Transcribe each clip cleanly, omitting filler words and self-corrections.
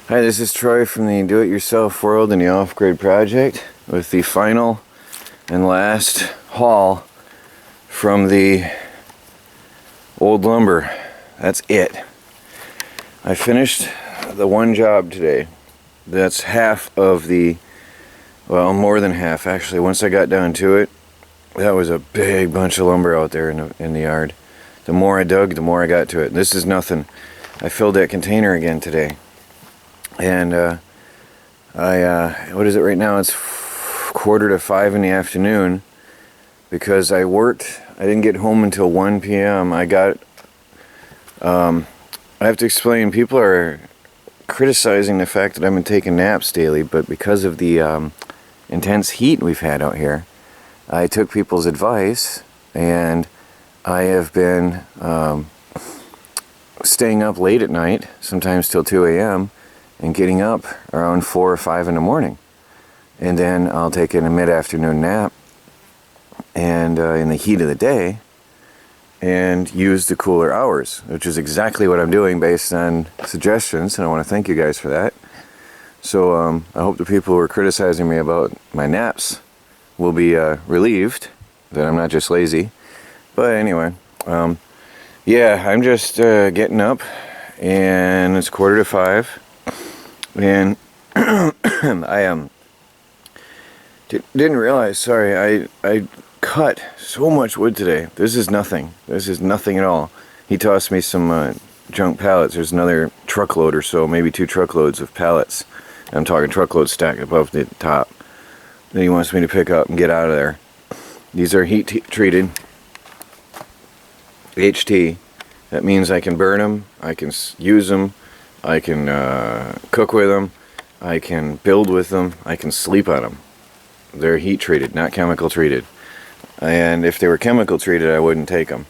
Hi, this is Troy from the Do-It-Yourself World and the Off-Grid Project with the final and last haul from the old lumber. That's it. I finished the one job today. That's half of the, well, more than half actually. Once I got down to it, that was a big bunch of lumber out there in the yard. The more I dug, the more I got to it. This is nothing. I filled that container again today. And what is it right now? It's 4:45 in the afternoon because I worked. I didn't get home until 1 p.m. I have to explain, people are criticizing the fact that I've been taking naps daily, but because of the intense heat we've had out here, I took people's advice and I have been staying up late at night, sometimes till 2 a.m., and getting up around 4 or 5 in the morning. And then I'll take a mid-afternoon nap and in the heat of the day and use the cooler hours, which is exactly what I'm doing based on suggestions, and I want to thank you guys for that. So I hope the people who are criticizing me about my naps will be relieved that I'm not just lazy. But anyway, yeah, I'm just getting up, and it's 4:45. And I didn't realize, sorry, I cut so much wood today. This is nothing. This is nothing at all. He tossed me some junk pallets. There's another truckload or so, maybe 2 truckloads of pallets. I'm talking truckloads stacked above the top that he wants me to pick up and get out of there. These are heat treated, HT. That means I can burn them, I can use them, I can cook with them, I can build with them, I can sleep on them. They're heat treated, not chemical treated. And if they were chemical treated, I wouldn't take them.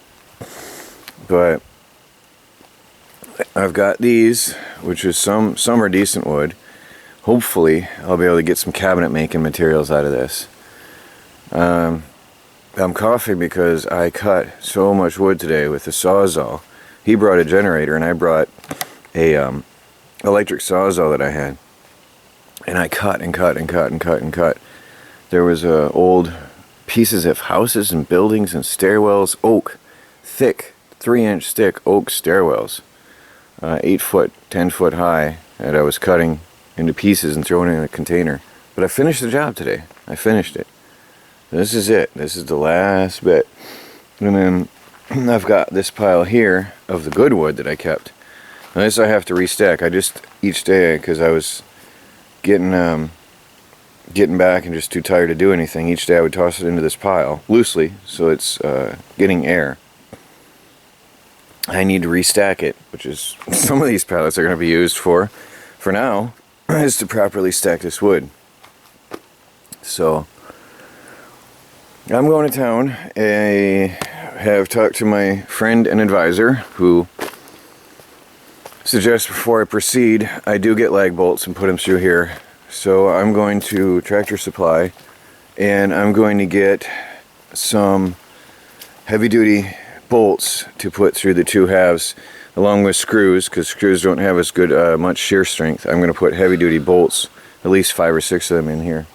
But I've got these, which is some are decent wood. Hopefully I'll be able to get some cabinet making materials out of this. I'm coughing because I cut so much wood today with the Sawzall. He brought a generator and I brought a electric Sawzall that I had, and I cut and cut and cut and cut and cut. There was old pieces of houses and buildings and stairwells, oak, thick, 3-inch thick oak stairwells, 8 foot, 10 foot high, that I was cutting into pieces and throwing in a container. But I finished the job today. I finished it. This is it. This is the last bit. And then I've got this pile here of the good wood that I kept. Now this I have to restack. I just, each day, because I was getting back and just too tired to do anything, each day I would toss it into this pile, loosely, so it's getting air. I need to restack it, which is, some of these pallets are going to be used for now, is to properly stack this wood. So, I'm going to town. I have talked to my friend and advisor, who suggests before I proceed, I do get lag bolts and put them through here. So I'm going to Tractor Supply, and I'm going to get some heavy-duty bolts to put through the 2 halves, along with screws, because screws don't have as good much shear strength. I'm going to put heavy-duty bolts, at least 5 or 6 of them in here,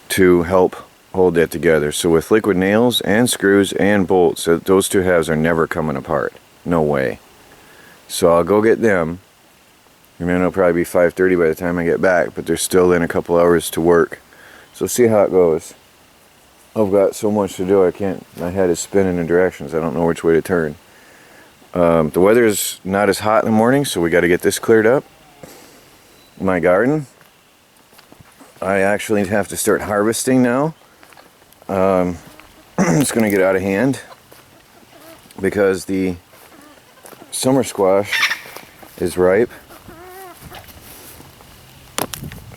to help hold that together. So with liquid nails and screws and bolts, those 2 halves are never coming apart. No way. So I'll go get them. And then it'll probably be 5:30 by the time I get back, but there's still in a couple hours to work. So see how it goes. I've got so much to do, my head is spinning in directions. I don't know which way to turn. The weather's not as hot in the morning, so we got to get this cleared up. My garden, I actually have to start harvesting now. It's going to get out of hand because the summer squash is ripe.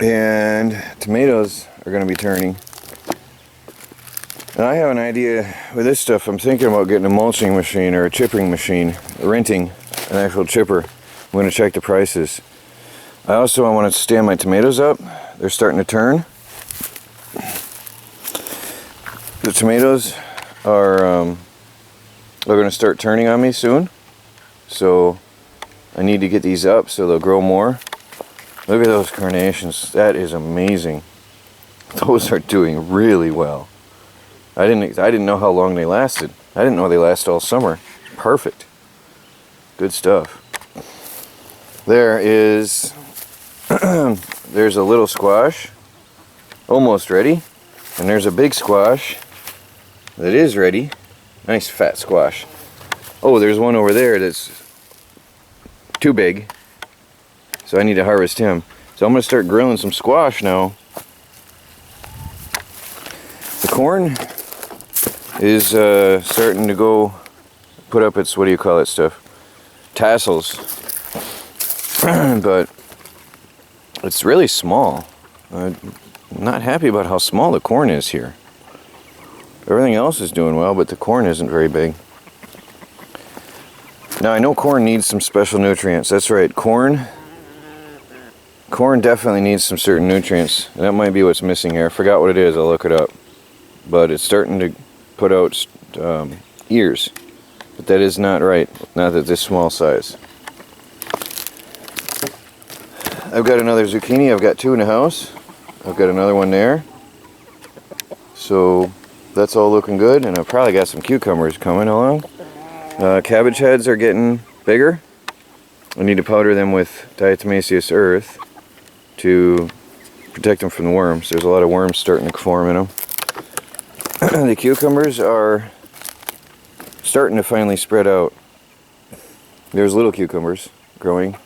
And tomatoes are going to be turning. And I have an idea with this stuff. I'm thinking about getting a mulching machine or a chipping machine, renting an actual chipper. I'm going to check the prices. I also want to stand my tomatoes up. They're starting to turn. The tomatoes are going to start turning on me soon. So I need to get these up so they'll grow more. Look at those carnations. That is amazing. Those are doing really well. I didn't know how long they lasted. I didn't know they last all summer. Perfect. Good stuff. There is there's a little squash almost ready, and there's a big squash that is ready. Nice fat squash. Oh, there's one over there that's too big, so I need to harvest him. So I'm going to start grilling some squash now. The corn is starting to go put up its, what do you call it stuff? Tassels. But it's really small. I'm not happy about how small the corn is here. Everything else is doing well, but the corn isn't very big. Now I know corn needs some special nutrients. That's right, corn definitely needs some certain nutrients. And that might be what's missing here. I forgot what it is, I'll look it up. But it's starting to put out ears. But that is not right, not at this small size. I've got another zucchini. I've got two in the house. I've got another one there. So that's all looking good, and I've probably got some cucumbers coming along. Cabbage heads are getting bigger. I need to powder them with diatomaceous earth to protect them from the worms. There's a lot of worms starting to form in them. The cucumbers are starting to finally spread out. There's little cucumbers growing.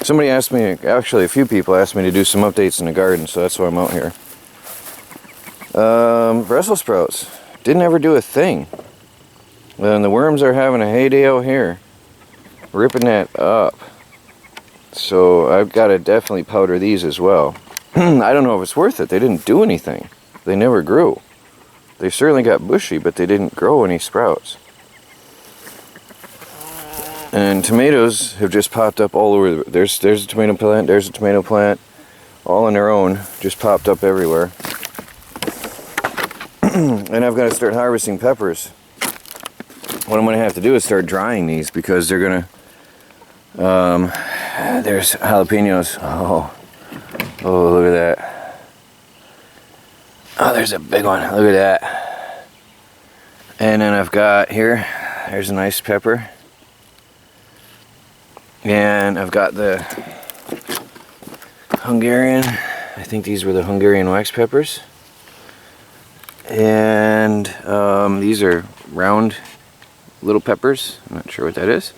Somebody asked me, actually a few people asked me to do some updates in the garden, so that's why I'm out here. Brussels sprouts didn't ever do a thing. And the worms are having a heyday out here, ripping that up. So I've got to definitely powder these as well. I don't know if it's worth it. They didn't do anything. They never grew. They certainly got bushy, but they didn't grow any sprouts. And tomatoes have just popped up all over. There's a tomato plant, there's a tomato plant, all on their own, just popped up everywhere. And I've got to start harvesting peppers. What I'm going to have to do is start drying these, because they're going to, there's jalapenos. Oh, look at that. Oh, there's a big one. Look at that. And then I've got here, there's a nice pepper. And I've got the Hungarian, I think these were the Hungarian wax peppers. And these are round little peppers. I'm not sure what that is.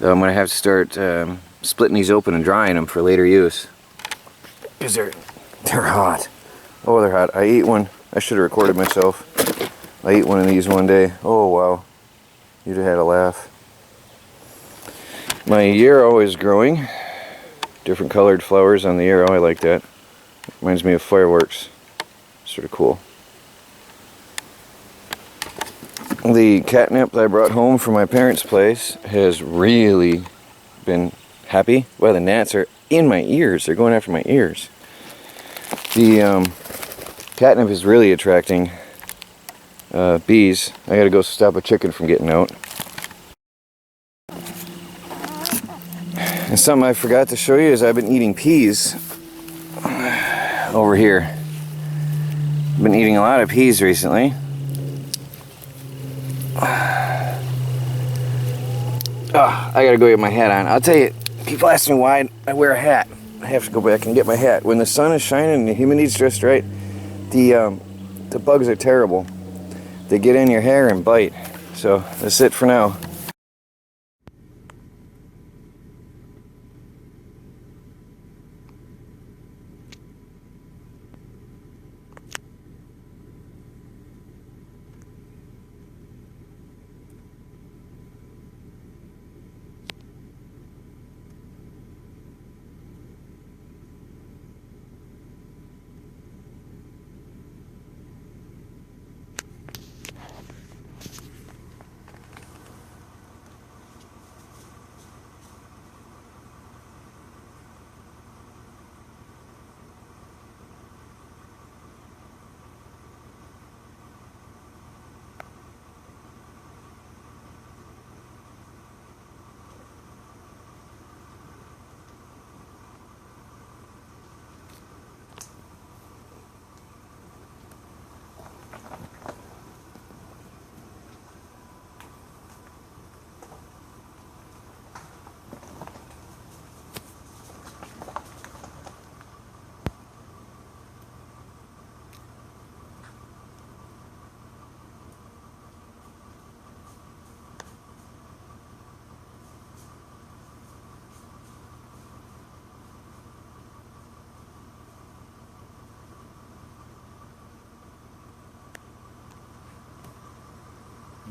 So I'm going to have to start splitting these open and drying them for later use. Because they're hot. Oh, they're hot. I ate one. I should have recorded myself. I ate one of these one day. Oh, wow. You'd have had a laugh. My yarrow is growing. Different colored flowers on the yarrow. I like that. Reminds me of fireworks. Sort of cool. The catnip that I brought home from my parents' place has really been happy. Well, the gnats are in my ears. They're going after my ears. The catnip is really attracting bees. I gotta go stop a chicken from getting out. And something I forgot to show you is I've been eating peas over here. I've been eating a lot of peas recently. Oh, I gotta go get my hat on. I'll tell you, people ask me why I wear a hat. I have to go back and get my hat. When the sun is shining and the humidity's just right, the bugs are terrible. They get in your hair and bite. So that's it for now.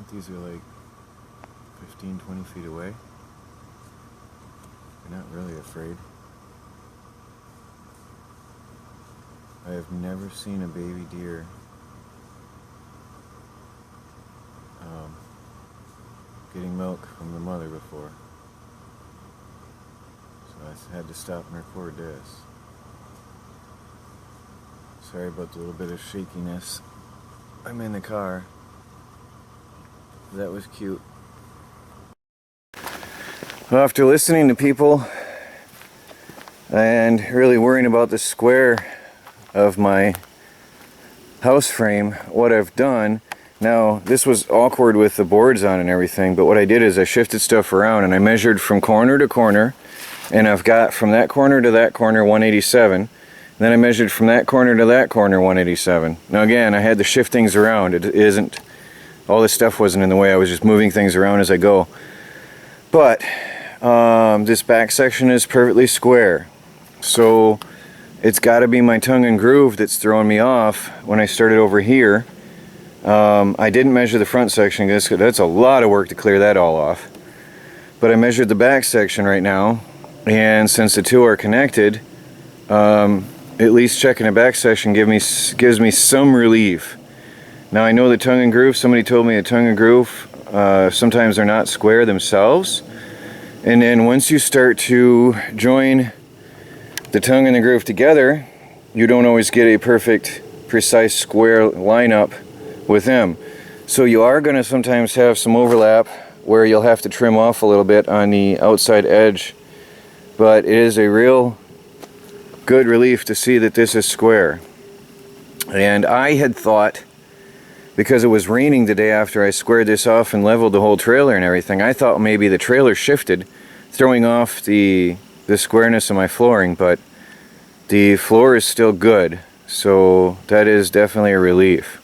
think these are like 15, 20 feet away. They're not really afraid. I have never seen a baby deer getting milk from the mother before. So I had to stop and record this. Sorry about the little bit of shakiness. I'm in the car. That was cute. Well, after listening to people and really worrying about the square of my house frame, what I've done, now this was awkward with the boards on and everything, but what I did is I shifted stuff around and I measured from corner to corner, and I've got from that corner to that corner 187. Then I measured from that corner to that corner 187. Now again, I had to shift things around. It isn't, all this stuff wasn't in the way. I was just moving things around as I go. But this back section is perfectly square. So it's got to be my tongue and groove that's throwing me off when I started over here. I didn't measure the front section because that's a lot of work to clear that all off. But I measured the back section right now, and since the two are connected, at least checking the back section gives me some relief. Now I know the tongue and groove, somebody told me the tongue and groove, sometimes they're not square themselves. And then once you start to join the tongue and the groove together, you don't always get a perfect, precise square lineup with them. So you are going to sometimes have some overlap where you'll have to trim off a little bit on the outside edge. But it is a real good relief to see that this is square. And I had thought, because it was raining the day after I squared this off and leveled the whole trailer and everything, I thought maybe the trailer shifted, throwing off the squareness of my flooring, but the floor is still good, so that is definitely a relief.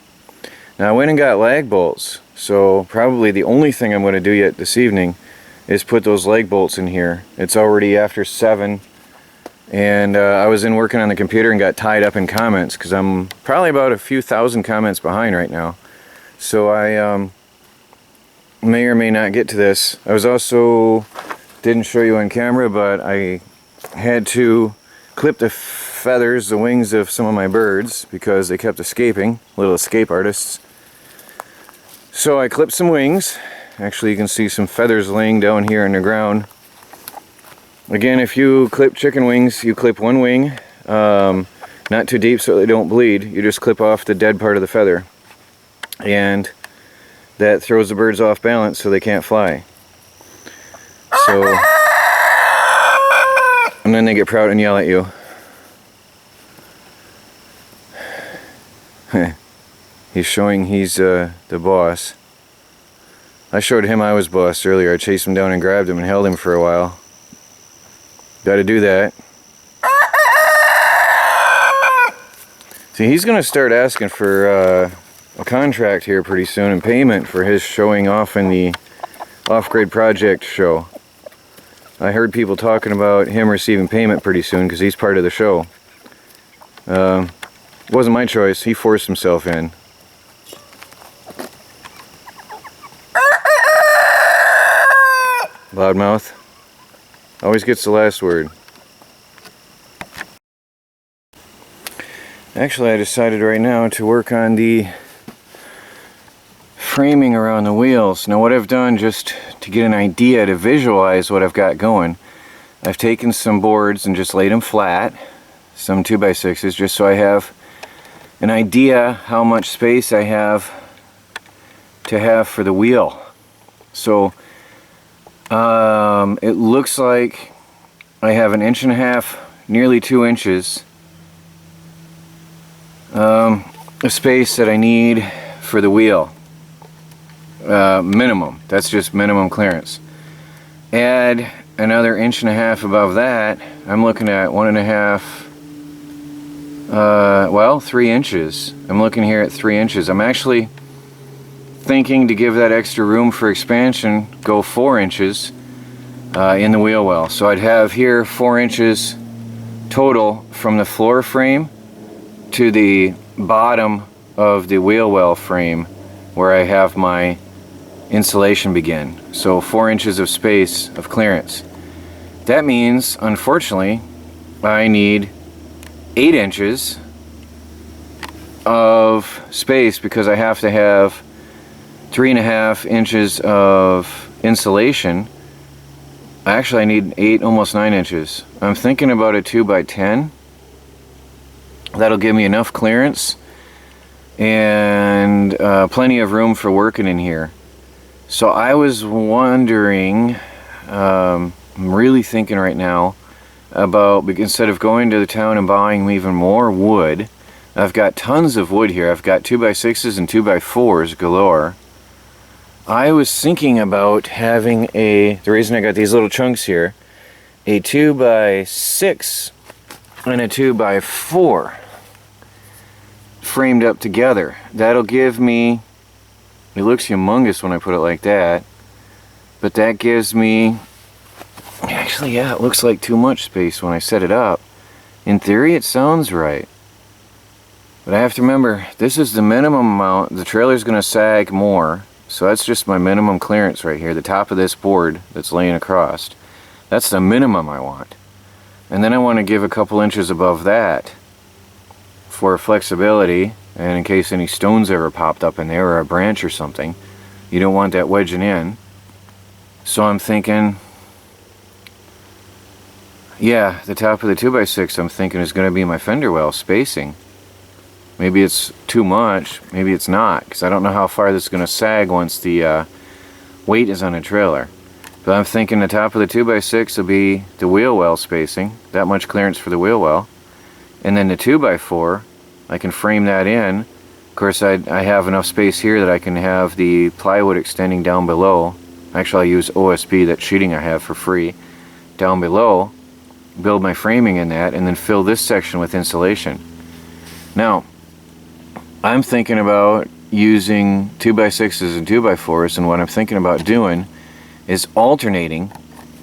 Now I went and got lag bolts, so probably the only thing I'm going to do yet this evening is put those lag bolts in here. It's already after 7, and I was in working on the computer and got tied up in comments because I'm probably about a few thousand comments behind right now. So I may or may not get to this. I was also, didn't show you on camera, but I had to clip the feathers, the wings of some of my birds because they kept escaping, little escape artists. So I clipped some wings. Actually, you can see some feathers laying down here in the ground. Again, if you clip chicken wings, you clip one wing, not too deep so they don't bleed. You just clip off the dead part of the feather, and that throws the birds off balance so they can't fly. So, and then they get proud and yell at you. He's showing he's the boss. I showed him I was boss earlier. I chased him down and grabbed him and held him for a while. Gotta do that. See, he's gonna start asking for a contract here pretty soon and payment for his showing off in the Off-Grid Project show. I heard people talking about him receiving payment pretty soon because he's part of the show. It wasn't my choice. He forced himself in. Loudmouth always gets the last word. Actually, I decided right now to work on the framing around the wheels. Now what I've done, just to get an idea, to visualize what I've got going, I've taken some boards and just laid them flat, some 2x6s, just so I have an idea how much space I have to have for the wheel. So it looks like I have 1.5 inches, nearly 2 inches of space that I need for the wheel. Minimum. That's just minimum clearance. Add another 1.5 inches above that, I'm looking at 1.5, well, 3 inches. I'm looking here at 3 inches. I'm actually thinking to give that extra room for expansion, go 4 inches in the wheel well. So I'd have here 4 inches total from the floor frame to the bottom of the wheel well frame where I have my insulation begin. So 4 inches of space of clearance. That means, unfortunately, I need 8 inches of space because I have to have 3.5 inches of insulation. Actually, I need 8, almost 9 inches. I'm thinking about a 2x10. That'll give me enough clearance and plenty of room for working in here. So I was wondering, I'm really thinking right now about, instead of going to the town and buying even more wood, I've got tons of wood here. I've got 2x6s and 2x4s galore. I was thinking about having the reason I got these little chunks here, a 2x6 and a 2x4 framed up together. That'll give me, it looks humongous when I put it like that, but that gives me, actually, yeah, it looks like too much space when I set it up. In theory, it sounds right. But I have to remember, this is the minimum amount. The trailer's going to sag more. So that's just my minimum clearance right here. The top of this board that's laying across. That's the minimum I want. And then I want to give a couple inches above that for flexibility. And in case any stones ever popped up in there or a branch or something. You don't want that wedging in. So I'm thinking, yeah, the top of the 2x6 I'm thinking is going to be my fender well spacing. Maybe it's too much, maybe it's not, because I don't know how far this is going to sag once the weight is on a trailer. But I'm thinking the top of the 2x6 will be the wheel well spacing, that much clearance for the wheel well. And then the 2x4, I can frame that in. Of course, I have enough space here that I can have the plywood extending down below. Actually, I use OSB, that sheeting I have for free, down below. Build my framing in that, and then fill this section with insulation. Now, I'm thinking about using 2x6s and 2x4s, and what I'm thinking about doing is alternating.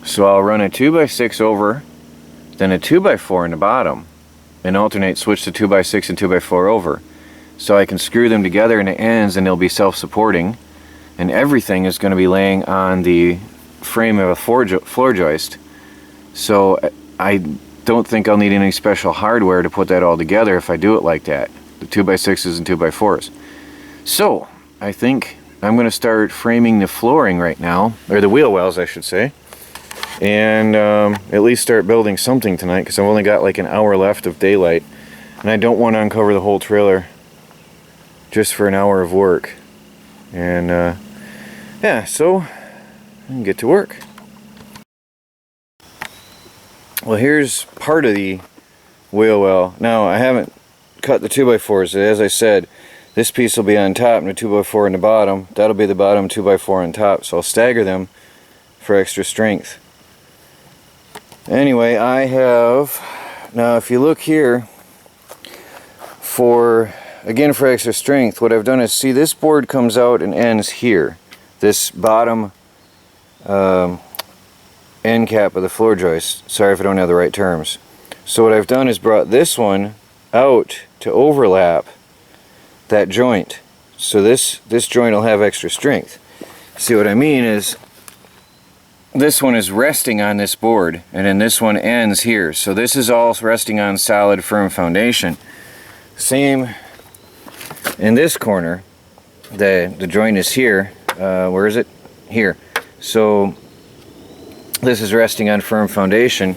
So I'll run a 2x6 over, then a 2x4 in the bottom, and alternate, switch the 2x6 and 2x4 over. So I can screw them together in the ends and they'll be self-supporting, and everything is going to be laying on the frame of a floor joist. So I don't think I'll need any special hardware to put that all together if I do it like that. The 2x6s and 2x4s. So I think I'm going to start framing the flooring right now, or the wheel wells I should say, and at least start building something tonight, because I've only got like an hour left of daylight and I don't want to uncover the whole trailer just for an hour of work. And yeah, so I can get to work. Well, here's part of the wheel well. Now, I haven't cut the 2x4s. As I said, this piece will be on top and the 2x4 in the bottom. That'll be the bottom, 2x4 on top. So I'll stagger them for extra strength. Anyway, I have, now if you look here, again for extra strength, what I've done is, see, this board comes out and ends here. This bottom end cap of the floor joist. Sorry if I don't have the right terms. So what I've done is brought this one out to overlap that joint. So this joint will have extra strength. See what I mean is, this one is resting on this board, and then this one ends here. So this is all resting on solid, firm foundation. Same in this corner. The joint is here. Where is it? Here. So this is resting on firm foundation.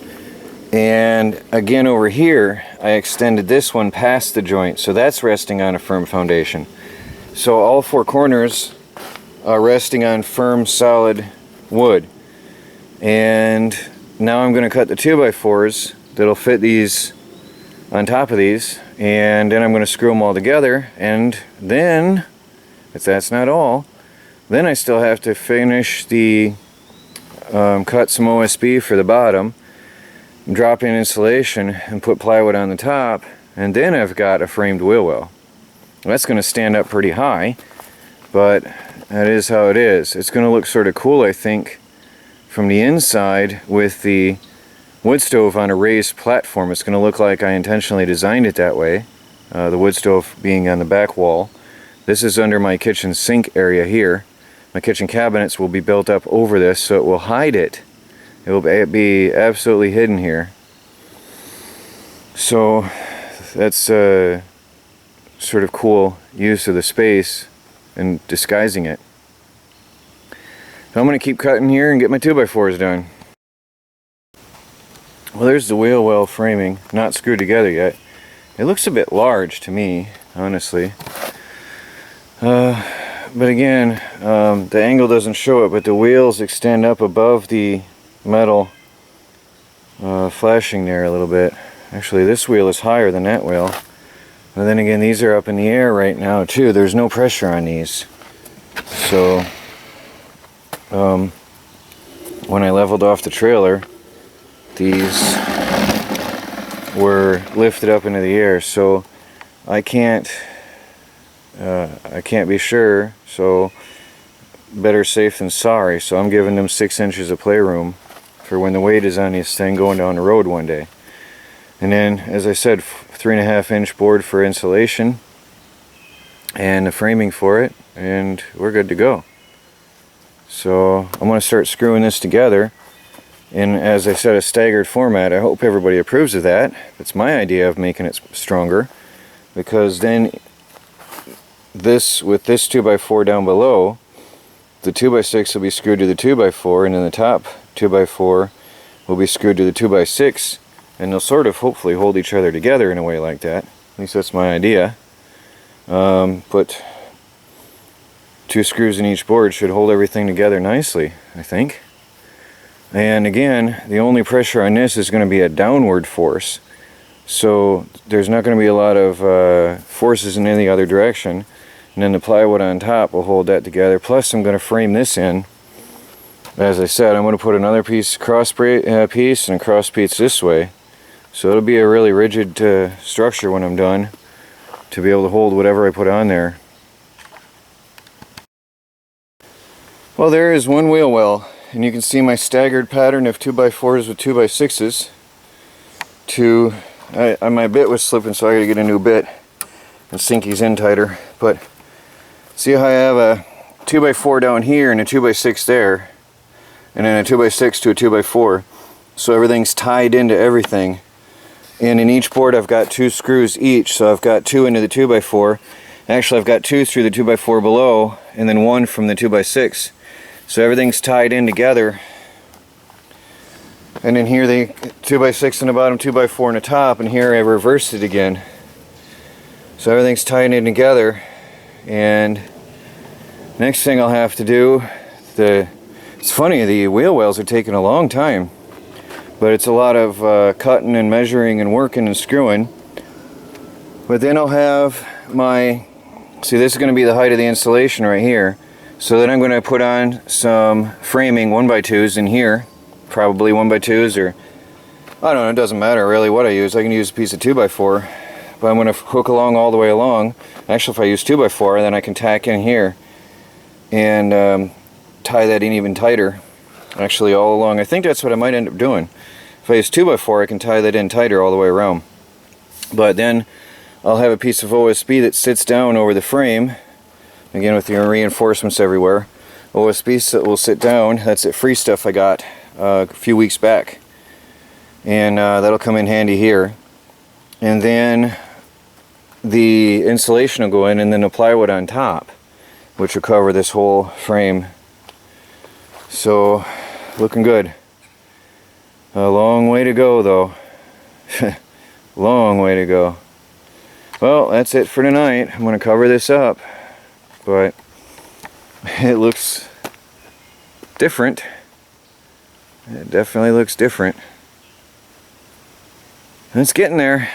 And again over here, I extended this one past the joint, so that's resting on a firm foundation. So all 4 corners are resting on firm, solid wood. And now I'm going to cut the 2x4s that'll fit these on top of these, and then I'm going to screw them all together. And then, if that's not all, then I still have to finish the cut some OSB for the bottom, drop in insulation and put plywood on the top, and then I've got a framed wheel well. That's going to stand up pretty high, but that is how it is. It's going to look sort of cool, I think, from the inside with the wood stove on a raised platform. It's going to look like I intentionally designed it that way, the wood stove being on the back wall. This is under my kitchen sink area here, my kitchen cabinets will be built up over this, so it will hide it. It will be absolutely hidden here. So that's a sort of cool use of the space and disguising it. So I'm going to keep cutting here and get my 2x4s done. Well, there's the wheel well framing, not screwed together yet. It looks a bit large to me, honestly. But again, the angle doesn't show it, but the wheels extend up above the metal flashing there a little bit. Actually, this wheel is higher than that wheel. But then again, these are up in the air right now too. There's no pressure on these. So, when I leveled off the trailer, these were lifted up into the air, so I can't be sure, so better safe than sorry. So I'm giving them 6 inches of playroom for when the weight is on this thing going down the road one day. And then, as I said, 3.5 inch board for insulation and the framing for it, and we're good to go. So I'm going to start screwing this together in, as I said, a staggered format. I hope everybody approves of that. That's my idea of making it stronger, because then this, with this 2x4 down below, the 2x6 will be screwed to the 2x4, and then the top 2x4 will be screwed to the 2x6, and they'll sort of hopefully hold each other together in a way like that. At least that's my idea. Put 2 screws in each board should hold everything together nicely, I think. And again, the only pressure on this is going to be a downward force, so there's not going to be a lot of forces in any other direction, and then the plywood on top will hold that together. Plus I'm going to frame this in. As I said, I'm going to put another piece, piece and a cross piece this way, so it'll be a really rigid structure when I'm done, to be able to hold whatever I put on there. Well, there is one wheel well. And you can see my staggered pattern of 2x4s with 2x6s. My bit was slipping, so I gotta get a new bit and sink these in tighter. But see how I have a 2x4 down here and a 2x6 there, and then a 2x6 to a 2x4. So everything's tied into everything. And in each board I've got 2 screws each, so I've got 2 into the 2x4. Actually, I've got 2 through the 2x4 below, and then 1 from the 2x6. So everything's tied in together, and then here the 2x6 in the bottom, 2x4 in the top, and here I reversed it again. So everything's tied in together, and next thing I'll have to do, it's funny, the wheel wells are taking a long time, but it's a lot of cutting and measuring and working and screwing. But then I'll have my, see, this is going to be the height of the installation right here. So then I'm going to put on some framing 1x2s in here, probably 1x2s, or I don't know, it doesn't matter really what I use. I can use a piece of 2x4, but I'm going to hook along all the way along. Actually, if I use 2x4, then I can tack in here and tie that in even tighter, actually all along. I think that's what I might end up doing. If I use 2x4, I can tie that in tighter all the way around. But then I'll have a piece of OSB that sits down over the frame, again with the reinforcements everywhere. OSB will sit down. That's it, free stuff I got a few weeks back, and that'll come in handy here. And then the insulation will go in, and then the plywood on top, which will cover this whole frame. So looking good. A long way to go though. Long way to go. Well, that's it for tonight. I'm going to cover this up, but it looks different. It definitely looks different. It's getting there.